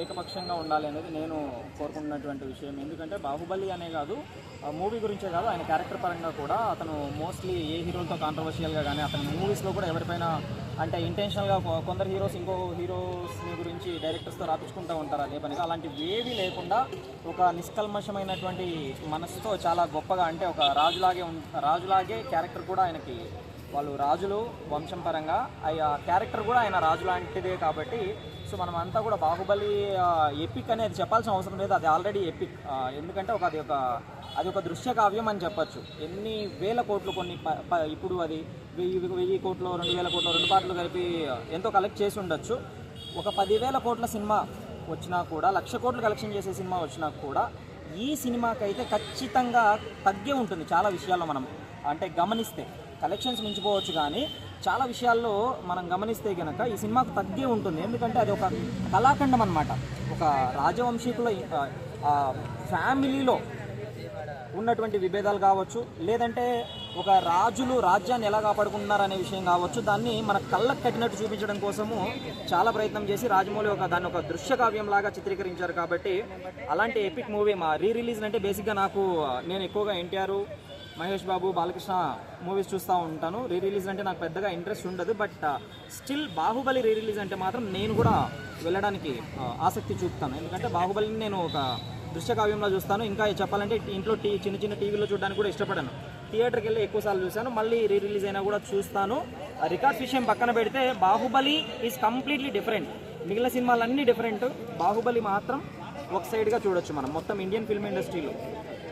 ఏకపక్షంగా ఉండాలి అనేది నేను కోరుకున్నటువంటి విషయం. ఎందుకంటే బాహుబలి అనే కాదు, మూవీ గురించే కాదు, ఆయన క్యారెక్టర్ పరంగా కూడా అతను మోస్ట్లీ ఏ హీరోలతో కాంట్రవర్షియల్గా కానీ అతని మూవీస్లో కూడా ఎవరిపైన అంటే ఇంటెన్షనల్గా కొందరు హీరోస్ ఇంకో హీరోస్ని గురించి డైరెక్టర్స్తో రాపించుకుంటూ ఉంటారు అదే పనిగా. అలాంటివి ఏవీ లేకుండా ఒక నిష్కల్మషమైనటువంటి మనసుతో చాలా గొప్పగా అంటే ఒక రాజులాగే క్యారెక్టర్ కూడా ఆయనకి, వాళ్ళు రాజులు వంశం పరంగా ఆ క్యారెక్టర్ కూడా ఆయన రాజు లాంటిదే కాబట్టి సో మనం అంతా కూడా బాహుబలి ఎపిక్ అనేది చెప్పాల్సిన అవసరం లేదు, అది ఆల్రెడీ ఎపిక్. ఎందుకంటే అది ఒక దృశ్య కావ్యం అని చెప్పచ్చు. ఎన్ని వేల కోట్లు కొన్ని ఇప్పుడు అది 1000 కోట్లు 2000 కోట్లు 2 పార్ట్లు కలిపి ఎంతో కలెక్ట్ చేసి ఉండొచ్చు. ఒక 10,000 కోట్ల సినిమా వచ్చినా కూడా 1,00,000 కోట్లు కలెక్షన్ చేసే సినిమా వచ్చినా కూడా ఈ సినిమాకైతే ఖచ్చితంగా తగ్గే ఉంటుంది చాలా విషయాల్లో. మనం అంటే గమనిస్తే కలెక్షన్స్ మించిపోవచ్చు కానీ చాలా విషయాల్లో మనం గమనిస్తే కనుక ఈ సినిమాకు తగ్గే ఉంటుంది. ఎందుకంటే అది ఒక కళాఖండం అన్నమాట. ఒక రాజవంశీకుల ఫ్యామిలీలో ఉన్నటువంటి విభేదాలు కావచ్చు, లేదంటే ఒక రాజ్యాన్ని ఎలా కాపాడుకుంటున్నారనే విషయం కావచ్చు, దాన్ని మన కళ్ళకు కట్టినట్టు చూపించడం కోసము చాలా ప్రయత్నం చేసి రాజమౌళి దాన్ని ఒక దృశ్య కావ్యంలాగా చిత్రీకరించారు. కాబట్టి అలాంటి ఎపిక్ మూవీ రిలీజ్ అంటే బేసిక్గా నేను ఎక్కువగా ఎన్టీఆర్, మహేష్ బాబు, బాలకృష్ణ మూవీస్ చూస్తూ ఉంటాను. రిలీజ్ అంటే నాకు పెద్దగా ఇంట్రెస్ట్ ఉండదు. బట్ స్టిల్ బాహుబలి రిలీజ్ అంటే మాత్రం నేను కూడా వెళ్ళడానికి ఆసక్తి చూపుతాను. ఎందుకంటే బాహుబలిని నేను ఒక దృశ్యకావ్యంలో చూస్తాను. ఇంకా చెప్పాలంటే ఇంట్లో చిన్న టీవీలో చూడడానికి కూడా ఇష్టపడాను. థియేటర్కి వెళ్ళి ఎక్కువసార్లు చూశాను, మళ్ళీ రిలీజ్ అయినా కూడా చూస్తాను. రికార్డ్స్ విషయం పక్కన పెడితే బాహుబలి ఈజ్ కంప్లీట్లీ డిఫరెంట్. మిగిలిన సినిమాలన్నీ డిఫరెంట్, బాహుబలి మాత్రం ఒక సైడ్గా చూడొచ్చు మనం మొత్తం ఇండియన్ ఫిల్మ్ ఇండస్ట్రీలో.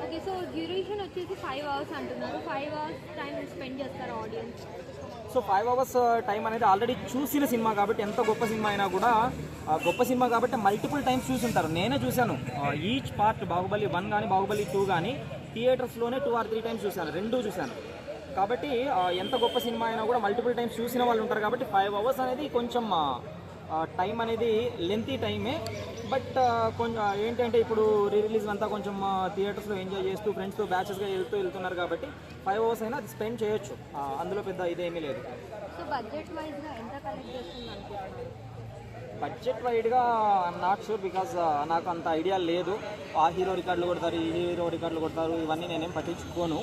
ఓకే, సో డ్యూరేషన్ వచ్చేసి 5 అవర్స్ అంటున్నారు. 5 అవర్స్ టైం స్పెండ్ చేస్తారు ఆడియన్స్. సో 5 అవర్స్ టైం అనేది ఆల్రెడీ చూసిన సినిమా కాబట్టి, ఎంత గొప్ప సినిమా అయినా కూడా గొప్ప సినిమా కాబట్టి మల్టిపుల్ టైమ్స్ చూసి ఉంటారు. నేనే చూశాను ఈచ్ పార్ట్, బాహుబలి 1 కానీ బాహుబలి 2 కానీ థియేటర్స్లోనే 2 or 3 టైమ్స్ చూశాను, 2 చూశాను. కాబట్టి ఎంత గొప్ప సినిమా అయినా కూడా మల్టిపుల్ టైమ్స్ చూసిన వాళ్ళు ఉంటారు. కాబట్టి 5 అవర్స్ అనేది కొంచెం టైం అనేది లెంతీ టైమే. బట్ కొంచెం ఏంటంటే ఇప్పుడు రిలీజ్ అంతా కొంచెం థియేటర్స్లో ఎంజాయ్ చేస్తూ ఫ్రెండ్స్తో బ్యాచెస్గా వెళ్తున్నారు కాబట్టి 5 అవర్స్ అయినా అది స్పెండ్ చేయొచ్చు, అందులో పెద్ద ఇదేమీ లేదు. సో బడ్జెట్ వైజ్గా ఎంత కలెక్ట్ చేస్తుంది అనుకుంటున్నారు? బడ్జెట్ వైడ్గా ఐఎమ్ నాట్ షూర్, బికాజ్ నాకు అంత ఐడియా లేదు. ఆ హీరో రికార్డులు కొడతారు, ఈ హీరో రికార్డులు కొడతారు, ఇవన్నీ నేనేం పట్టించుకోను.